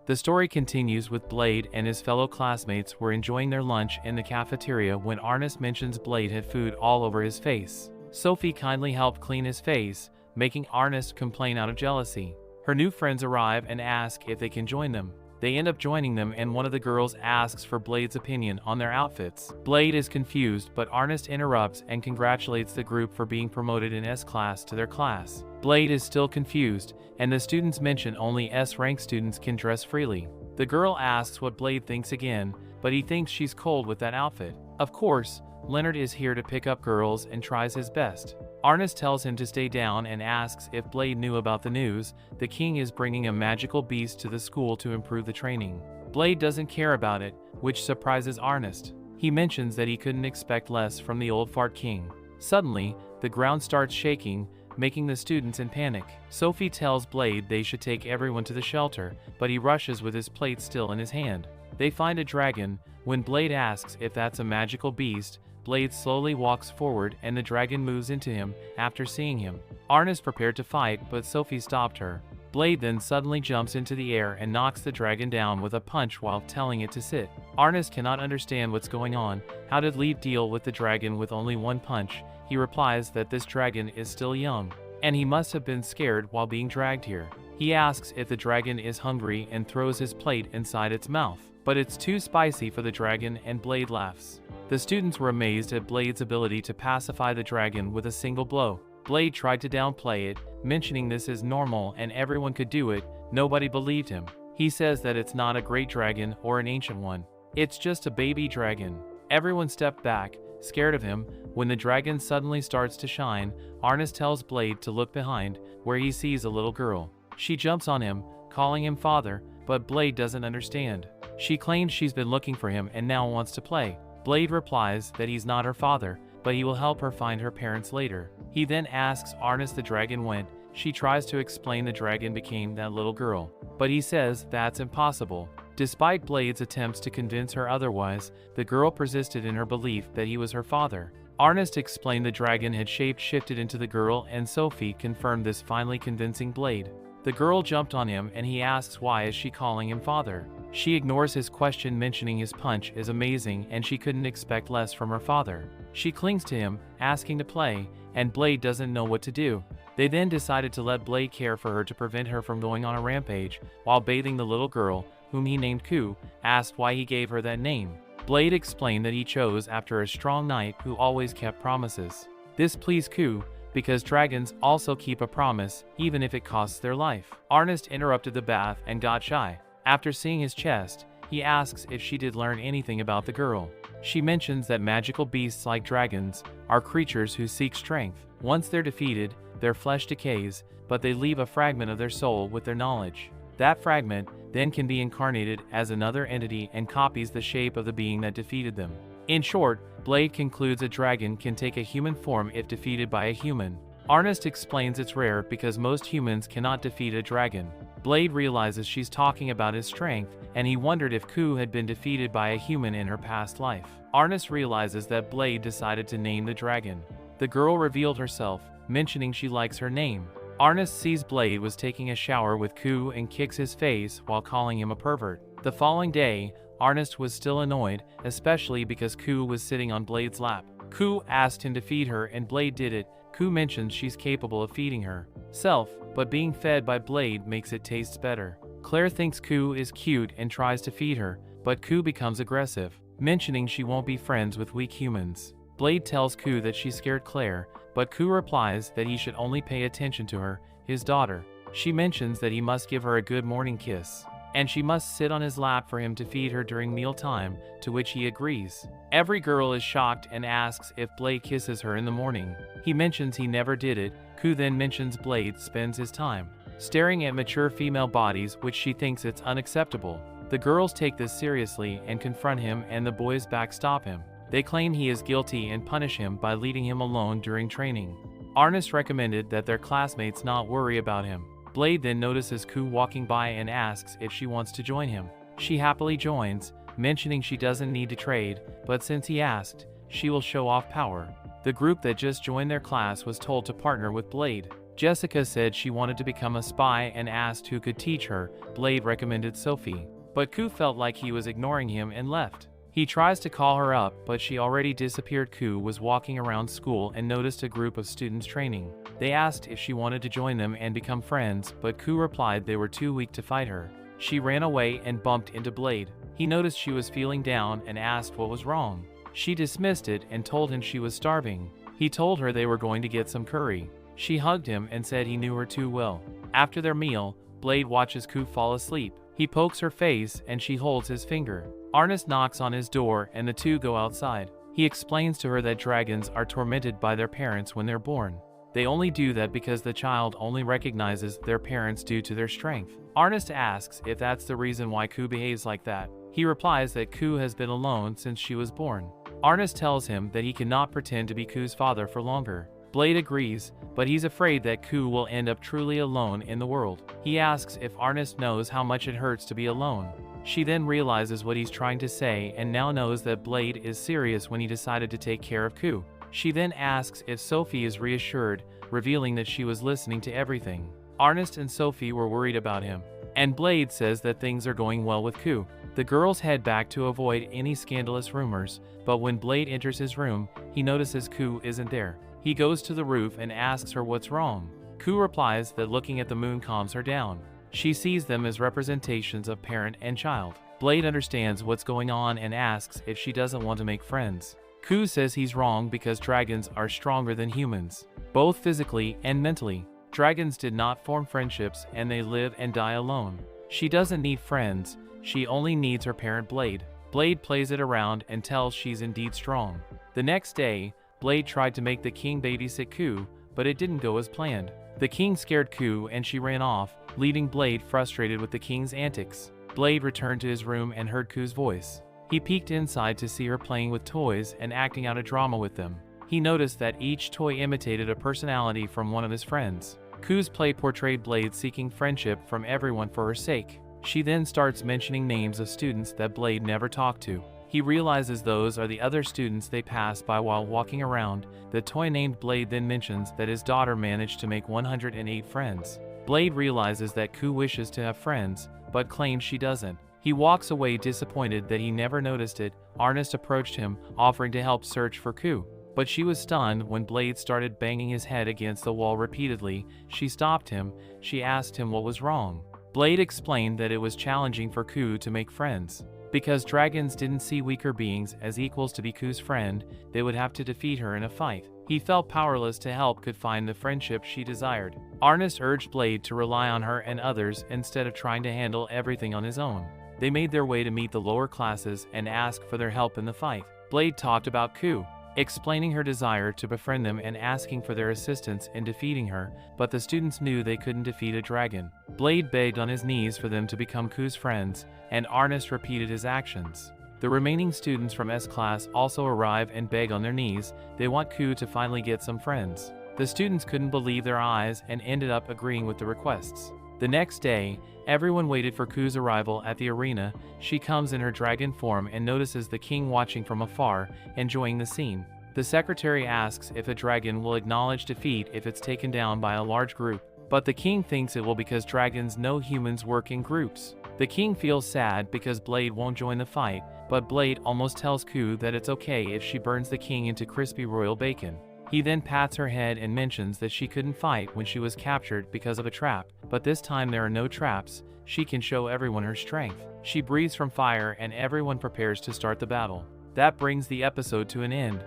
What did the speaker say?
The story continues with Blade and his fellow classmates were enjoying their lunch in the cafeteria when Arnis mentions Blade had food all over his face. Sophie kindly helped clean his face, making Arnis complain out of jealousy. Her new friends arrive and ask if they can join them. They end up joining them and one of the girls asks for Blade's opinion on their outfits. Blade is confused, but Arnis interrupts and congratulates the group for being promoted in S class to their class. Blade is still confused, and the students mention only S-rank students can dress freely. The girl asks what Blade thinks again, but he thinks she's cold with that outfit. Of course, Leonard is here to pick up girls and tries his best. Arnis tells him to stay down and asks if Blade knew about the news. The king is bringing a magical beast to the school to improve the training. Blade doesn't care about it, which surprises Arnis. He mentions that he couldn't expect less from the old fart king. Suddenly, the ground starts shaking, making the students in panic. Sophie tells Blade they should take everyone to the shelter, but he rushes with his plate still in his hand. They find a dragon. When Blade asks if that's a magical beast, Blade slowly walks forward and the dragon moves into him after seeing him. Arnis prepared to fight, but Sophie stopped her. Blade then suddenly jumps into the air and knocks the dragon down with a punch while telling it to sit. Arnis cannot understand what's going on. How did Leaf deal with the dragon with only one punch? He replies that this dragon is still young, and he must have been scared while being dragged here. He asks if the dragon is hungry and throws his plate inside its mouth, but it's too spicy for the dragon and Blade laughs. The students were amazed at Blade's ability to pacify the dragon with a single blow. Blade tried to downplay it, mentioning this is normal and everyone could do it. Nobody believed him. He says that it's not a great dragon or an ancient one. It's just a baby dragon. Everyone stepped back, scared of him. When the dragon suddenly starts to shine, Arnis tells Blade to look behind, where he sees a little girl. She jumps on him, calling him father, but Blade doesn't understand. She claims she's been looking for him and now wants to play. Blade replies that he's not her father, but he will help her find her parents later. He then asks Arnis the dragon went. She tries to explain the dragon became that little girl, but he says that's impossible. Despite Blade's attempts to convince her otherwise, the girl persisted in her belief that he was her father. Arnis explained the dragon had shape-shifted into the girl and Sophie confirmed this, finally convincing Blade. The girl jumped on him and he asks why is she calling him father. She ignores his question, mentioning his punch is amazing and she couldn't expect less from her father. She clings to him, asking to play, and Blade doesn't know what to do. They then decided to let Blade care for her to prevent her from going on a rampage. While bathing the little girl, whom he named Ku, asked why he gave her that name. Blade explained that he chose after a strong knight who always kept promises. This pleased Ku, because dragons also keep a promise, even if it costs their life. Arnis interrupted the bath and got shy. After seeing his chest, he asks if she did learn anything about the girl. She mentions that magical beasts like dragons are creatures who seek strength. Once they're defeated, their flesh decays, but they leave a fragment of their soul with their knowledge. That fragment then can be incarnated as another entity and copies the shape of the being that defeated them. In short, Blade concludes a dragon can take a human form if defeated by a human. Arnis explains it's rare because most humans cannot defeat a dragon. Blade realizes she's talking about his strength, and he wondered if Ku had been defeated by a human in her past life. Arnis realizes that Blade decided to name the dragon. The girl revealed herself, mentioning she likes her name. Arnis sees Blade was taking a shower with Ku and kicks his face while calling him a pervert. The following day, Arnis was still annoyed, especially because Ku was sitting on Blade's lap. Ku asked him to feed her and Blade did it. Ku mentions she's capable of feeding herself, but being fed by Blade makes it taste better. Claire thinks Ku is cute and tries to feed her, but Ku becomes aggressive, mentioning she won't be friends with weak humans. Blade tells Ku that she scared Claire, but Ku replies that he should only pay attention to her, his daughter. She mentions that he must give her a good morning kiss, and she must sit on his lap for him to feed her during mealtime, to which he agrees. Every girl is shocked and asks if Blade kisses her in the morning. He mentions he never did it. Ku then mentions Blade spends his time staring at mature female bodies, which she thinks it's unacceptable. The girls take this seriously and confront him, and the boys backstop him. They claim he is guilty and punish him by leaving him alone during training. Arnis recommended that their classmates not worry about him. Blade then notices Ku walking by and asks if she wants to join him. She happily joins, mentioning she doesn't need to trade, but since he asked, she will show off power. The group that just joined their class was told to partner with Blade. Jessica said she wanted to become a spy and asked who could teach her. Blade recommended Sophie. But Ku felt like he was ignoring him and left. He tries to call her up, but she already disappeared. Ku was walking around school and noticed a group of students training. They asked if she wanted to join them and become friends, but Ku replied they were too weak to fight her. She ran away and bumped into Blade. He noticed she was feeling down and asked what was wrong. She dismissed it and told him she was starving. He told her they were going to get some curry. She hugged him and said he knew her too well. After their meal, Blade watches Ku fall asleep. He pokes her face and she holds his finger. Arnis knocks on his door and the two go outside. He explains to her that dragons are tormented by their parents when they're born. They only do that because the child only recognizes their parents due to their strength. Arnis asks if that's the reason why Ku behaves like that. He replies that Ku has been alone since she was born. Arnis tells him that he cannot pretend to be Ku's father for longer. Blade agrees, but he's afraid that Ku will end up truly alone in the world. He asks if Arnis knows how much it hurts to be alone. She then realizes what he's trying to say and now knows that Blade is serious when he decided to take care of Ku. She then asks if Sophie is reassured, revealing that she was listening to everything. Arnis and Sophie were worried about him, and Blade says that things are going well with Ku. The girls head back to avoid any scandalous rumors, but when Blade enters his room, he notices Ku isn't there. He goes to the roof and asks her what's wrong. Ku replies that looking at the moon calms her down. She sees them as representations of parent and child. Blade understands what's going on and asks if she doesn't want to make friends. Ku says he's wrong because dragons are stronger than humans, both physically and mentally. Dragons did not form friendships and they live and die alone. She doesn't need friends, she only needs her parent Blade. Blade plays it around and tells she's indeed strong. The next day, Blade tried to make the king babysit Ku, but it didn't go as planned. The king scared Ku and she ran off, leaving Blade frustrated with the king's antics. Blade returned to his room and heard Ku's voice. He peeked inside to see her playing with toys and acting out a drama with them. He noticed that each toy imitated a personality from one of his friends. Ku's play portrayed Blade seeking friendship from everyone for her sake. She then starts mentioning names of students that Blade never talked to. He realizes those are the other students they passed by while walking around. The toy named Blade then mentions that his daughter managed to make 108 friends. Blade realizes that Ku wishes to have friends, but claims she doesn't. He walks away disappointed that he never noticed it. Arnis approached him, offering to help search for Ku. But she was stunned when Blade started banging his head against the wall repeatedly. She stopped him. She asked him what was wrong. Blade explained that it was challenging for Ku to make friends. Because dragons didn't see weaker beings as equals to be Ku's friend, they would have to defeat her in a fight. He felt powerless to help Ku find the friendship she desired. Arnis urged Blade to rely on her and others instead of trying to handle everything on his own. They made their way to meet the lower classes and asked for their help in the fight. Blade talked about Ku, explaining her desire to befriend them and asking for their assistance in defeating her, but the students knew they couldn't defeat a dragon. Blade begged on his knees for them to become Ku's friends, and Arnis repeated his actions. The remaining students from S-Class also arrive and beg on their knees. They want Ku to finally get some friends. The students couldn't believe their eyes and ended up agreeing with the requests. The next day, everyone waited for Ku's arrival at the arena. She comes in her dragon form and notices the king watching from afar, enjoying the scene. The secretary asks if a dragon will acknowledge defeat if it's taken down by a large group, but the king thinks it will because dragons know humans work in groups. The king feels sad because Blade won't join the fight, but Blade almost tells Ku that it's okay if she burns the king into crispy royal bacon. He then pats her head and mentions that she couldn't fight when she was captured because of a trap, but this time there are no traps. She can show everyone her strength. She breathes from fire and everyone prepares to start the battle. That brings the episode to an end.